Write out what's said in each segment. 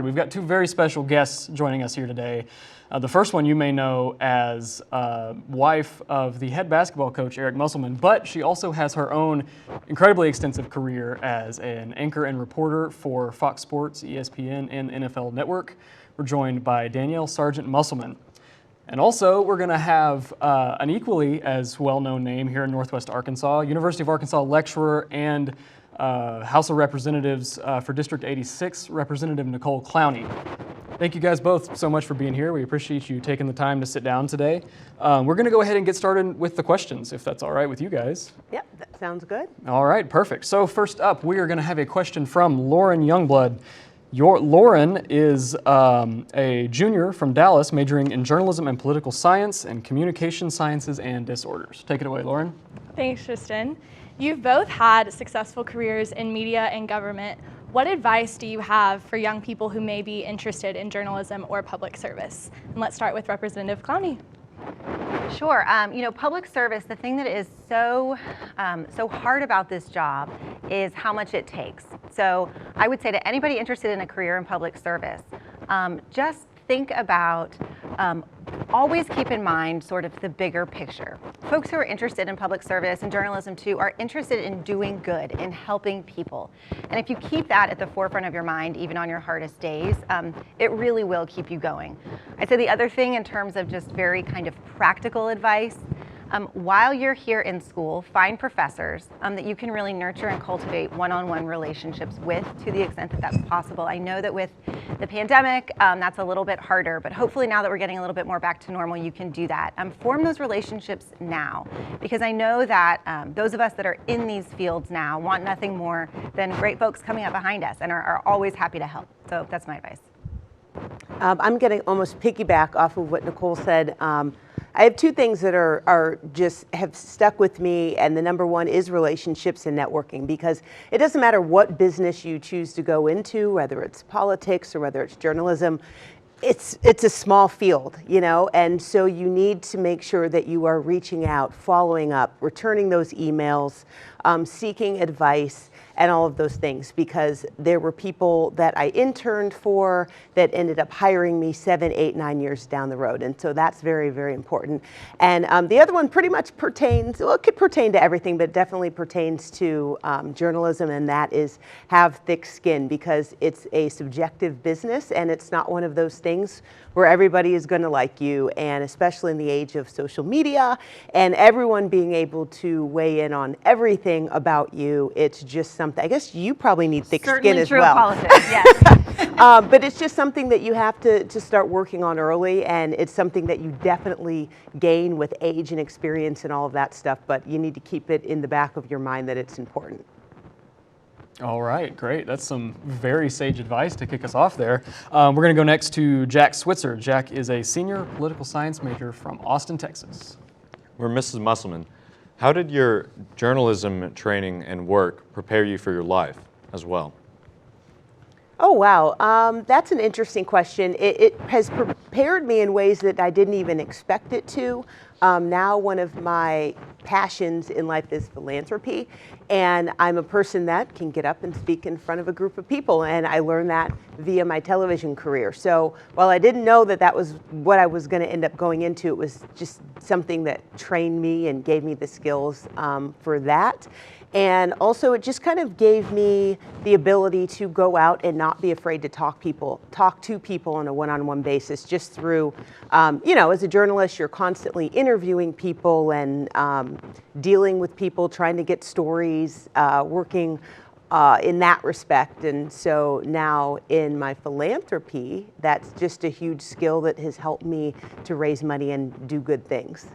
We've got two very special guests joining us here today. The first one you may know as wife of the head basketball coach, Eric Musselman, but she also has her own incredibly extensive career as an anchor and reporter for Fox Sports, ESPN, and NFL Network. We're joined by Danyelle Sergeant Musselman. And also, we're going to have an equally as well-known name here in Northwest Arkansas, University of Arkansas lecturer and House of Representatives for District 86, Representative Nicole Clowney. Thank you guys both so much for being here. We appreciate you taking the time to sit down today. We're going to go ahead and get started with the questions, if that's all right with you guys. Yep, that sounds good. All right, perfect. So first up, we are going to have a question from Lauren Youngblood. Lauren is a junior from Dallas, majoring in journalism and political science and communication sciences and disorders. Take it away, Lauren. Thanks, Tristan. You've both had successful careers in media and government. What advice do you have for young people who may be interested in journalism or public service? And let's start with Representative Clowney. Sure. Public service, the thing that is so hard about this job is how much it takes. So I would say to anybody interested in a career in public service, just think about, always keep in mind sort of the bigger picture. Folks who are interested in public service and journalism too are interested in doing good, in helping people. And if you keep that at the forefront of your mind, even on your hardest days, it really will keep you going. I'd say the other thing in terms of just very kind of practical advice, while you're here in school, find professors that you can really nurture and cultivate one-on-one relationships with to the extent that that's possible. I know that with the pandemic, that's a little bit harder, but hopefully now that we're getting a little bit more back to normal, you can do that. Form those relationships now, because I know that those of us that are in these fields now want nothing more than great folks coming up behind us and are always happy to help. So that's my advice. I'm going to almost piggyback off of what Nicole said. I have two things that are just have stuck with me, and the number one is relationships and networking, because it doesn't matter what business you choose to go into, whether it's politics or whether it's journalism, it's a small field, and so you need to make sure that you are reaching out, following up, returning those emails, seeking advice, and all of those things, because there were people that I interned for that ended up hiring me 7, 8, 9 years down the road. And so that's very, very important. And the other one pretty much pertains, well, it could pertain to everything, but definitely pertains to journalism, and that is have thick skin, because it's a subjective business, and it's not one of those things where everybody is going to like you, and especially in the age of social media and everyone being able to weigh in on everything about you. It's just something, I guess you probably need thick skin as well. Politics, yes. But it's just something that you have to start working on early, and it's something that you definitely gain with age and experience and all of that stuff, but you need to keep it in the back of your mind that it's important. All right, great. That's some very sage advice to kick us off there. We're going to go next to Jack Switzer. Jack is a senior political science major from Austin, Texas. We're Mrs. Musselman. How did your journalism training and work prepare you for your life as well? Oh, wow. That's an interesting question. It has prepared me in ways that I didn't even expect it to. Now one of my passions in life is philanthropy, and I'm a person that can get up and speak in front of a group of people, and I learned that via my television career. So while I didn't know that that was what I was going to end up going into, it was just something that trained me and gave me the skills for that. And also it just kind of gave me the ability to go out and not be afraid to talk to people on a one-on-one basis, just through, as a journalist, you're constantly interviewing people and dealing with people, trying to get stories, working in that respect. And so now in my philanthropy, that's just a huge skill that has helped me to raise money and do good things.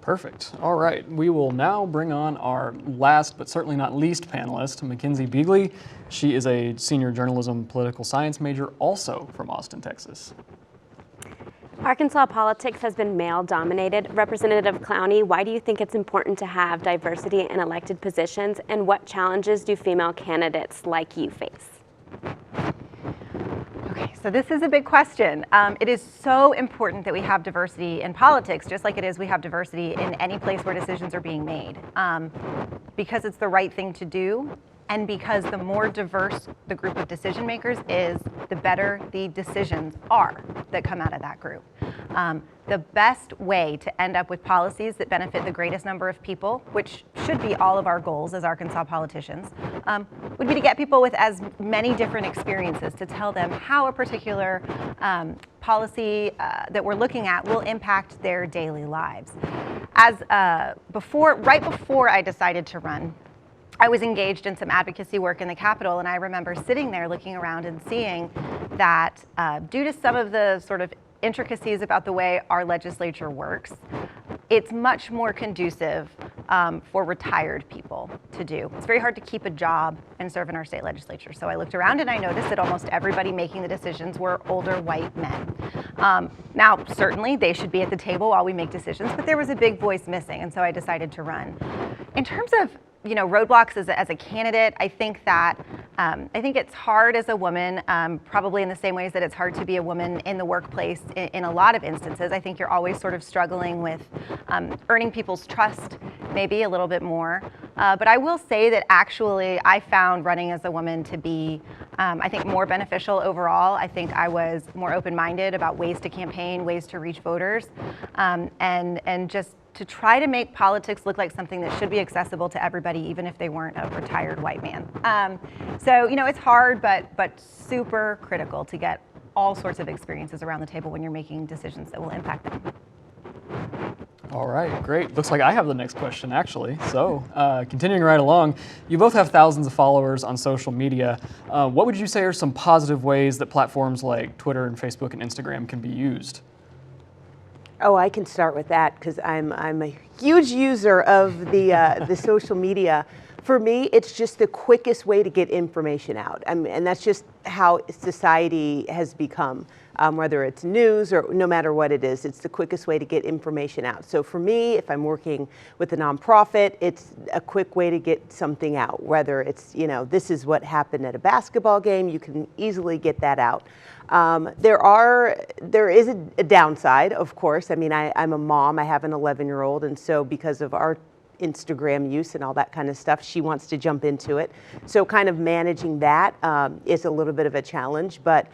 Perfect. All right. We will now bring on our last but certainly not least panelist, Mackenzie Beagley. She is a senior journalism political science major, also from Austin, Texas. Arkansas politics has been male-dominated. Representative Clowney, why do you think it's important to have diversity in elected positions, and what challenges do female candidates like you face? So this is a big question. It is so important that we have diversity in politics, just like it is we have diversity in any place where decisions are being made, because it's the right thing to do. And because the more diverse the group of decision makers is, the better the decisions are that come out of that group. The best way to end up with policies that benefit the greatest number of people, which should be all of our goals as Arkansas politicians, would be to get people with as many different experiences to tell them how a particular policy that we're looking at will impact their daily lives. Right before I decided to run, I was engaged in some advocacy work in the Capitol, and I remember sitting there looking around and seeing that due to some of the sort of intricacies about the way our legislature works, it's much more conducive for retired people to do. It's very hard to keep a job and serve in our state legislature. So I looked around and I noticed that almost everybody making the decisions were older white men. Now, certainly they should be at the table while we make decisions, but there was a big voice missing, and so I decided to run. In terms of roadblocks as a candidate, I think it's hard as a woman, probably in the same ways that it's hard to be a woman in the workplace in a lot of instances. I think you're always sort of struggling with earning people's trust, maybe a little bit more. But I will say that actually I found running as a woman to be, I think, more beneficial overall. I think I was more open-minded about ways to campaign, ways to reach voters, and just to try to make politics look like something that should be accessible to everybody, even if they weren't a retired white man. So it's hard, but super critical to get all sorts of experiences around the table when you're making decisions that will impact them. All right, great. Looks like I have the next question, actually. So continuing right along, you both have thousands of followers on social media. What would you say are some positive ways that platforms like Twitter and Facebook and Instagram can be used? Oh, I can start with that because I'm a huge user of the social media. For me, it's just the quickest way to get information out. And that's just how society has become. Whether it's news or no matter what it is, it's the quickest way to get information out. So for me, if I'm working with a nonprofit, it's a quick way to get something out. Whether it's, this is what happened at a basketball game, you can easily get that out. There is a downside, of course. I'm a mom, I have an 11-year-old, and so because of our Instagram use and all that kind of stuff, she wants to jump into it. So kind of managing that is a little bit of a challenge, but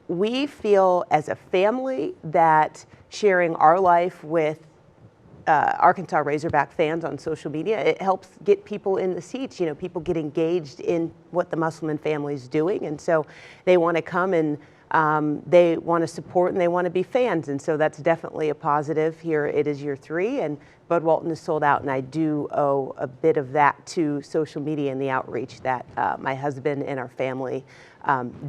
we feel as a family that sharing our life with Arkansas Razorback fans on social media, it helps get people in the seats. People get engaged in what the Musselman family is doing, and so they want to come and they want to support and they want to be fans, and so that's definitely a positive. Here it is year 3, and Bud Walton is sold out, and I do owe a bit of that to social media and the outreach that my husband and our family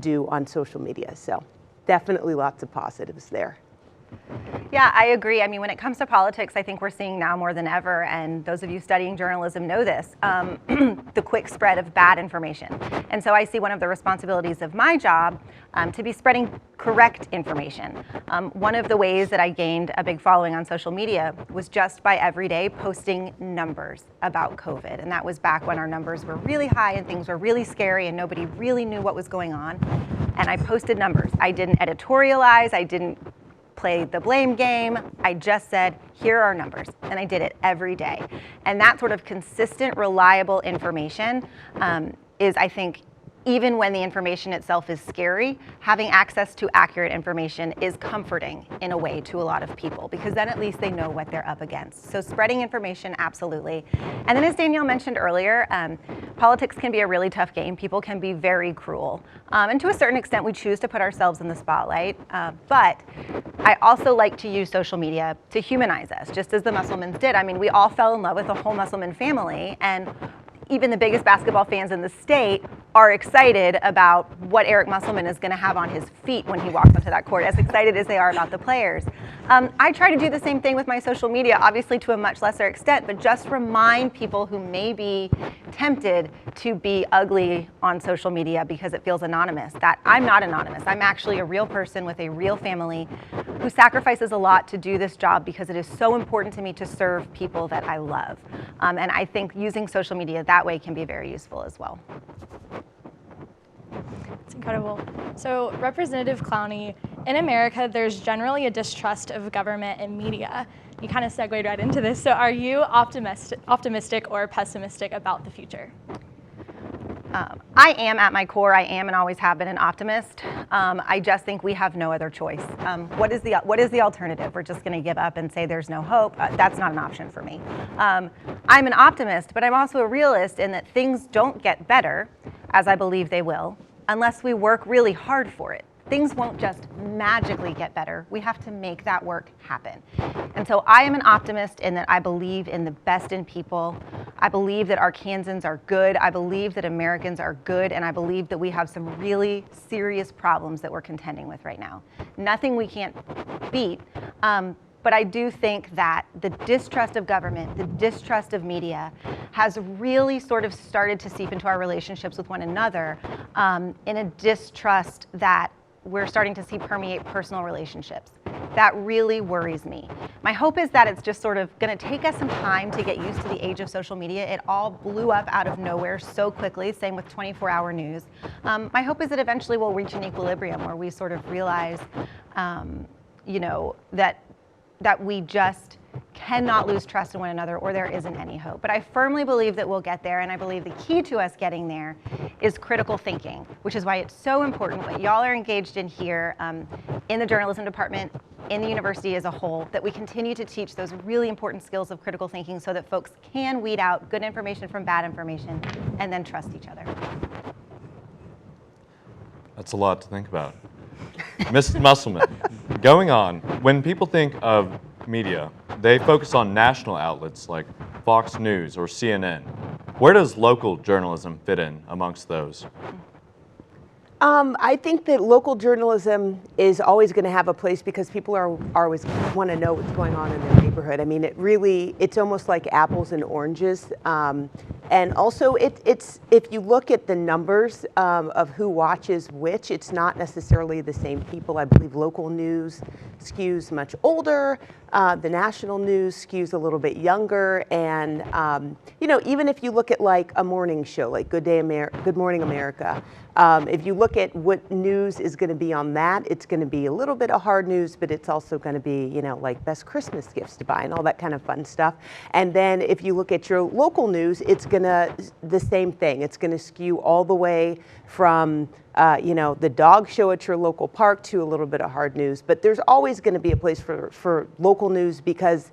do on social media. So definitely lots of positives there. Yeah, I agree. When it comes to politics, I think we're seeing now more than ever, and those of you studying journalism know this, the quick spread of bad information. And so I see one of the responsibilities of my job to be spreading correct information. One of the ways that I gained a big following on social media was just by every day posting numbers about COVID. And that was back when our numbers were really high and things were really scary and nobody really knew what was going on. And I posted numbers. I didn't editorialize. I didn't play the blame game. I just said, here are numbers, and I did it every day. And that sort of consistent, reliable information is, I think, even when the information itself is scary, having access to accurate information is comforting in a way to a lot of people, because then at least they know what they're up against. So spreading information, absolutely. And then as Danyelle mentioned earlier, politics can be a really tough game. People can be very cruel. And to a certain extent, we choose to put ourselves in the spotlight. But I also like to use social media to humanize us, just as the Musselmans did. We all fell in love with the whole Musselman family, and even the biggest basketball fans in the state are excited about what Eric Musselman is going to have on his feet when he walks onto that court, as excited as they are about the players. I try to do the same thing with my social media, obviously to a much lesser extent, but just remind people who may be tempted to be ugly on social media because it feels anonymous, that I'm not anonymous. I'm actually a real person with a real family who sacrifices a lot to do this job because it is so important to me to serve people that I love. And I think using social media that way can be very useful as well. It's incredible. So Representative Clowney, in America, there's generally a distrust of government and media. You kind of segued right into this. So are you optimistic or pessimistic about the future? I am at my core, I am and always have been an optimist. I just think we have no other choice. What is the alternative? We're just going to give up and say there's no hope? That's not an option for me. I'm an optimist, but I'm also a realist in that things don't get better, as I believe they will, unless we work really hard for it. Things won't just magically get better. We have to make that work happen. And so I am an optimist in that I believe in the best in people. I believe that Arkansans are good. I believe that Americans are good. And I believe that we have some really serious problems that we're contending with right now. Nothing we can't beat. But I do think that the distrust of government, the distrust of media, has really sort of started to seep into our relationships with one another in a distrust that we're starting to see permeate personal relationships. That really worries me. My hope is that it's just sort of going to take us some time to get used to the age of social media. It all blew up out of nowhere so quickly, same with 24-hour news. My hope is that eventually we'll reach an equilibrium where we sort of realize, that we just cannot lose trust in one another or there isn't any hope. But I firmly believe that we'll get there, and I believe the key to us getting there is critical thinking, which is why it's so important what y'all are engaged in here in the journalism department, in the university as a whole, that we continue to teach those really important skills of critical thinking so that folks can weed out good information from bad information and then trust each other. That's a lot to think about. Mrs. Musselman, going on, when people think of media, they focus on national outlets like Fox News or CNN. Where does local journalism fit in amongst those? I think that local journalism is always going to have a place because people are always want to know what's going on in their neighborhood. I mean, it's almost like apples and oranges. And also, it's if you look at the numbers of who watches which, it's not necessarily the same people. I believe local news skews much older. The national news skews a little bit younger. And, even if you look at like a morning show, like Good Morning America, if you look at what news is going to be on that, it's going to be a little bit of hard news, but it's also going to be, like best Christmas gifts to buy and all that kind of fun stuff. And then if you look at your local news, it's going to, the same thing. It's going to skew all the way from, the dog show at your local park to a little bit of hard news. But there's always going to be a place for local news because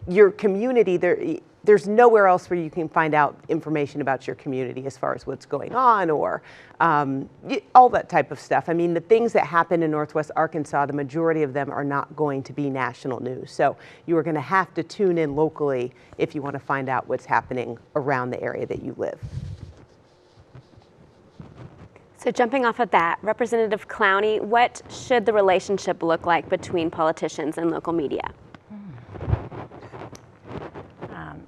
your community, there's nowhere else where you can find out information about your community as far as what's going on or all that type of stuff. I mean, the things that happen in Northwest Arkansas, the majority of them are not going to be national news. So you are going to have to tune in locally if you want to find out what's happening around the area that you live. So jumping off of that, Representative Clowney, what should the relationship look like between politicians and local media?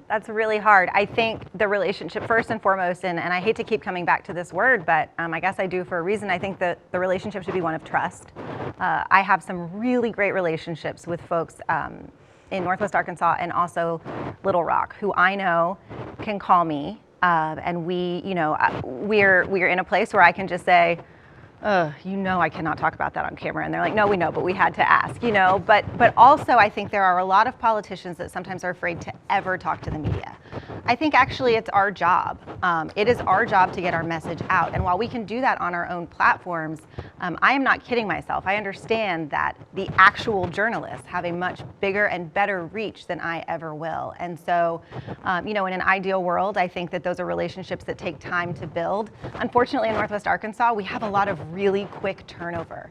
That's really hard. I think the relationship, first and foremost, and I hate to keep coming back to this word, but I guess I do for a reason. I think that the relationship should be one of trust. I have some really great relationships with folks in Northwest Arkansas and also Little Rock, who I know can call me, and we're in a place where I can just say, I cannot talk about that on camera. And they're like, no, we know, but we had to ask, But also, I think there are a lot of politicians that sometimes are afraid to ever talk to the media. I think actually it's our job. It is our job to get our message out. And while we can do that on our own platforms, I am not kidding myself. I understand that the actual journalists have a much bigger and better reach than I ever will. And so, in an ideal world, I think that those are relationships that take time to build. Unfortunately, in Northwest Arkansas, we have a lot of really quick turnover,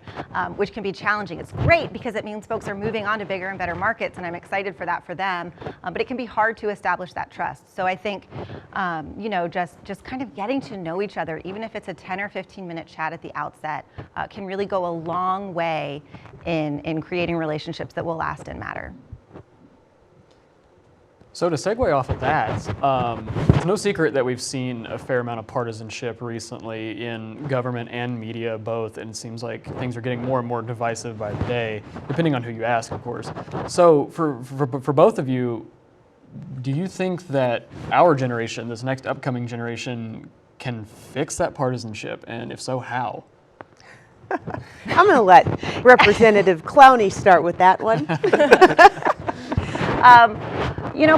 which can be challenging. It's great because it means folks are moving on to bigger and better markets, and I'm excited for that for them. But it can be hard to establish that trust. So I think, just kind of getting to know each other, even if it's a 10 or 15-minute chat at the outset, can really go a long way in creating relationships that will last and matter. So to segue off of that, it's no secret that we've seen a fair amount of partisanship recently in government and media both, and it seems like things are getting more and more divisive by the day, depending on who you ask, of course. So for both of you, do you think that our generation, this next upcoming generation, can fix that partisanship, and if so, how? I'm going to let Representative Clowney start with that one.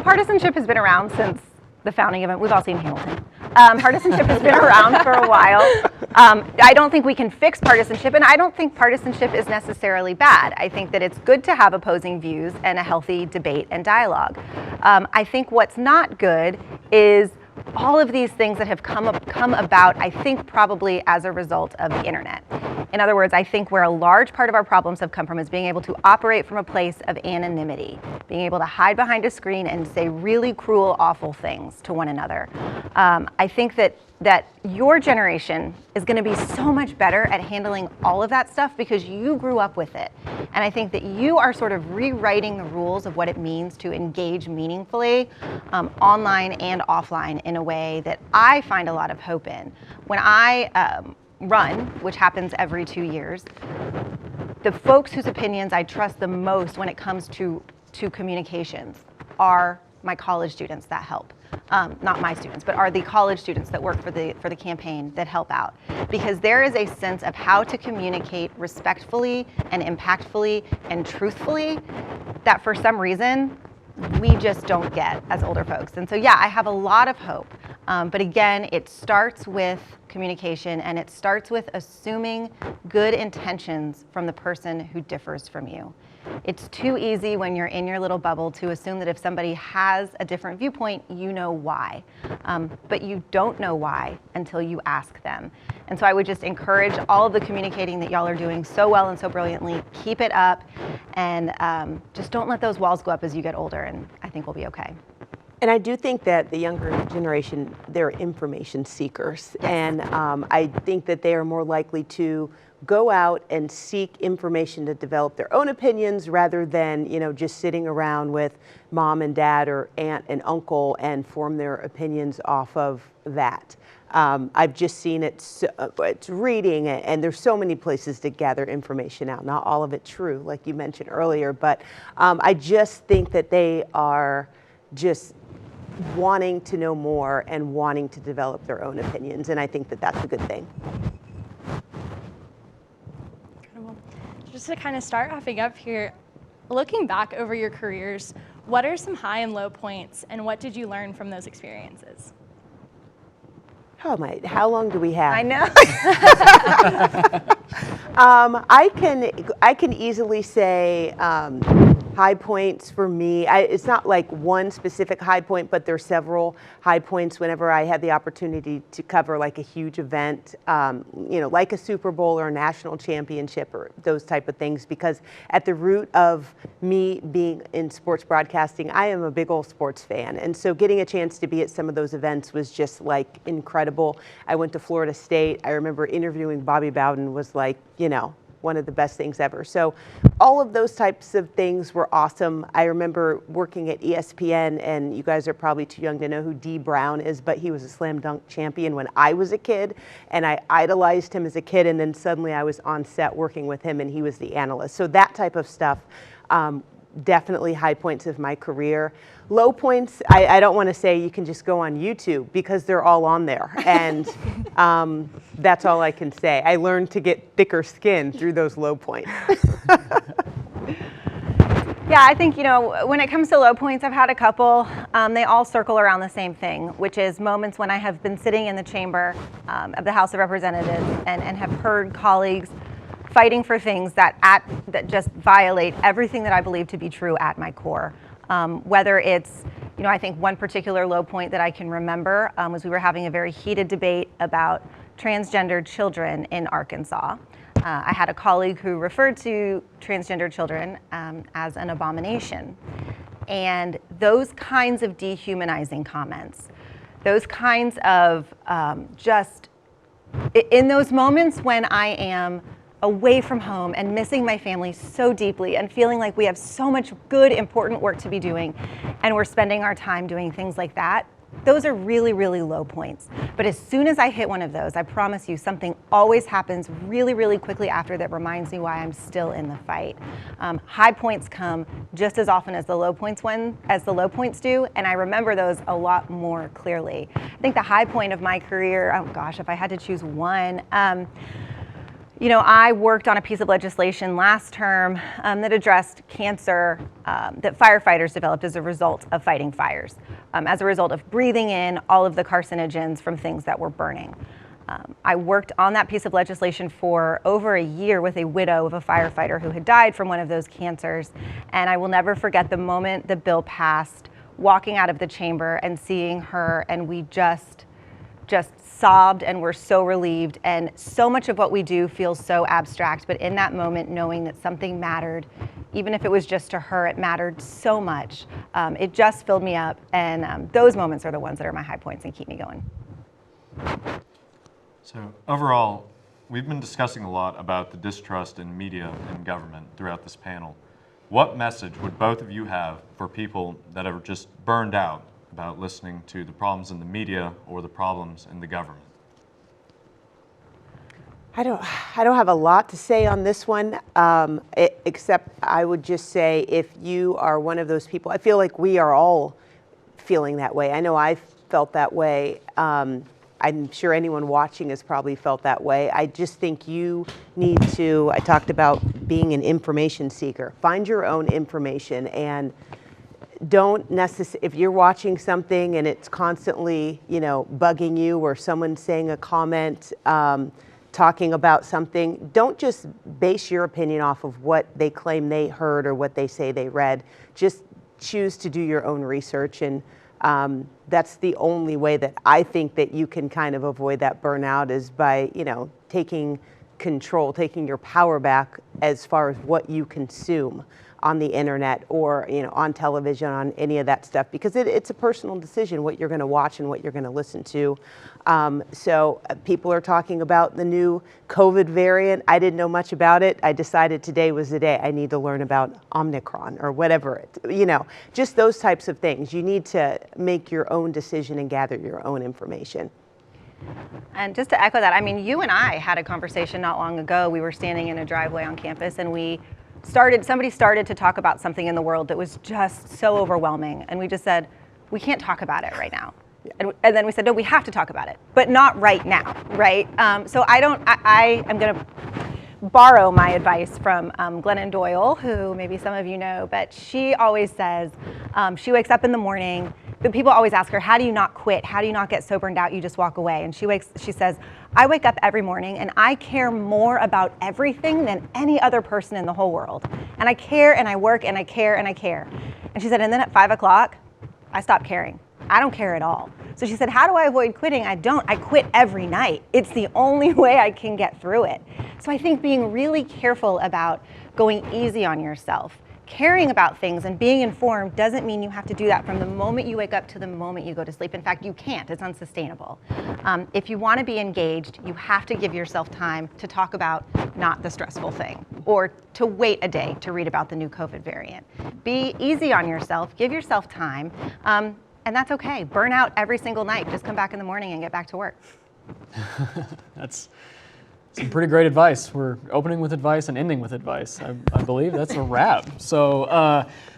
Partisanship has been around since the founding of it. We've all seen Hamilton. Partisanship has been around for a while. I don't think we can fix partisanship, and I don't think partisanship is necessarily bad. I think that it's good to have opposing views and a healthy debate and dialogue. I think what's not good is all of these things that have come about, I think probably as a result of the internet. In other words, I think where a large part of our problems have come from is being able to operate from a place of anonymity, being able to hide behind a screen and say really cruel, awful things to one another. I think that your generation is going to be so much better at handling all of that stuff because you grew up with it. And I think that you are sort of rewriting the rules of what it means to engage meaningfully online and offline in a way that I find a lot of hope in. When I run, which happens every 2 years, the folks whose opinions I trust the most when it comes to communications are my college students that help. Not my students, but are the college students that work for the campaign that help out. Because there is a sense of how to communicate respectfully and impactfully and truthfully that for some reason we just don't get as older folks. And so yeah, I have a lot of hope. But again, it starts with communication, and it starts with assuming good intentions from the person who differs from you. It's too easy when you're in your little bubble to assume that if somebody has a different viewpoint, you know why. But you don't know why until you ask them. And so I would just encourage all of the communicating that y'all are doing so well and so brilliantly. Keep it up, and just don't let those walls go up as you get older, and I think we'll be okay. And I do think that the younger generation, they're information seekers. Yes. And I think that they are more likely to go out and seek information to develop their own opinions rather than, just sitting around with mom and dad or aunt and uncle and form their opinions off of that. I've just seen it's reading, and there's so many places to gather information out. Not all of it true, like you mentioned earlier, but I just think that they are just wanting to know more and wanting to develop their own opinions, and I think that that's a good thing. Incredible. Just to kind of start wrapping up here, looking back over your careers, what are some high and low points, and what did you learn from those experiences? Oh my, how long do we have? I know. I can easily say high points for me. It's not like one specific high point, but there's several high points whenever I had the opportunity to cover like a huge event, like a Super Bowl or a national championship or those type of things. Because at the root of me being in sports broadcasting, I am a big old sports fan. And so getting a chance to be at some of those events was just like incredible. I went to Florida State. I remember interviewing Bobby Bowden was like, one of the best things ever. So all of those types of things were awesome. I remember working at ESPN, and you guys are probably too young to know who Dee Brown is, but he was a slam dunk champion when I was a kid, and I idolized him as a kid, and then suddenly I was on set working with him, and he was the analyst. So that type of stuff, definitely high points of my career. Low points, I don't want to say you can just go on YouTube because they're all on there. And that's all I can say. I learned to get thicker skin through those low points. Yeah, I think, when it comes to low points, I've had a couple. They all circle around the same thing, which is moments when I have been sitting in the chamber of the House of Representatives and have heard colleagues fighting for things that just violate everything that I believe to be true at my core. Whether it's, I think one particular low point that I can remember was we were having a very heated debate about transgendered children in Arkansas. I had a colleague who referred to transgender children as an abomination. And those kinds of dehumanizing comments, those kinds of in those moments when I am away from home and missing my family so deeply and feeling like we have so much good, important work to be doing, and we're spending our time doing things like that, those are really, really low points. But as soon as I hit one of those, I promise you something always happens really, really quickly after that reminds me why I'm still in the fight. High points come just as often as the low points do, and I remember those a lot more clearly. I think the high point of my career, oh gosh, if I had to choose one, I worked on a piece of legislation last term that addressed cancer that firefighters developed as a result of fighting fires, as a result of breathing in all of the carcinogens from things that were burning. I worked on that piece of legislation for over a year with a widow of a firefighter who had died from one of those cancers, and I will never forget the moment the bill passed, walking out of the chamber and seeing her, and we just sobbed and were so relieved. And so much of what we do feels so abstract, but in that moment, knowing that something mattered, even if it was just to her, it mattered so much. It just filled me up, and those moments are the ones that are my high points and keep me going. So overall, we've been discussing a lot about the distrust in media and government throughout this panel. What message would both of you have for people that are just burned out about listening to the problems in the media or the problems in the government? I don't have a lot to say on this one, except I would just say if you are one of those people, I feel like we are all feeling that way. I know I felt that way. I'm sure anyone watching has probably felt that way. I just think you need to, I talked about being an information seeker. Find your own information, and don't necessarily, if you're watching something and it's constantly, bugging you, or someone's saying a comment, talking about something, don't just base your opinion off of what they claim they heard or what they say they read. Just choose to do your own research, and that's the only way that I think that you can kind of avoid that burnout, is by, taking control, taking your power back as far as what you consume on the internet or, on television, on any of that stuff, because it's a personal decision what you're going to watch and what you're going to listen to. So people are talking about the new COVID variant. I didn't know much about it. I decided today was the day I need to learn about Omicron or whatever, just those types of things. You need to make your own decision and gather your own information. And just to echo that, you and I had a conversation not long ago. We were standing in a driveway on campus, and somebody started to talk about something in the world that was just so overwhelming. And we just said, we can't talk about it right now. Yeah. And then we said, no, we have to talk about it, but not right now, right? So I am going to borrow my advice from Glennon Doyle, who maybe some of you know, but she always says, she wakes up in the morning, but people always ask her, how do you not quit? How do you not get so burned out you just walk away? And she says, I wake up every morning and I care more about everything than any other person in the whole world. And I care, and I work, and I care, and I care. And she said, and then at 5 o'clock, I stop caring. I don't care at all. So she said, how do I avoid quitting? I don't. I quit every night. It's the only way I can get through it. So I think being really careful about going easy on yourself, caring about things and being informed doesn't mean you have to do that from the moment you wake up to the moment you go to sleep. In fact, you can't. It's unsustainable. If you want to be engaged, you have to give yourself time to talk about not the stressful thing, or to wait a day to read about the new COVID variant. Be easy on yourself. Give yourself time. And that's okay. Burn out every single night. Just come back in the morning and get back to work. That's some pretty great advice. We're opening with advice and ending with advice. I believe that's a wrap. So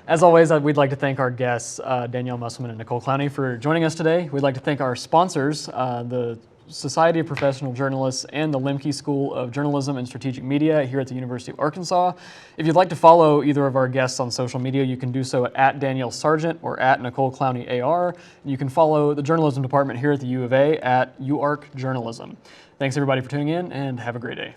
as always, we'd like to thank our guests, Danyelle Musselman and Nicole Clowney, for joining us today. We'd like to thank our sponsors, the Society of Professional Journalists and the Lemke School of Journalism and Strategic Media here at the University of Arkansas. If you'd like to follow either of our guests on social media, you can do so at Danyelle Sargent or at Nicole Clowney AR. You can follow the journalism department here at the U of A at UArc Journalism. Thanks everybody for tuning in, and have a great day.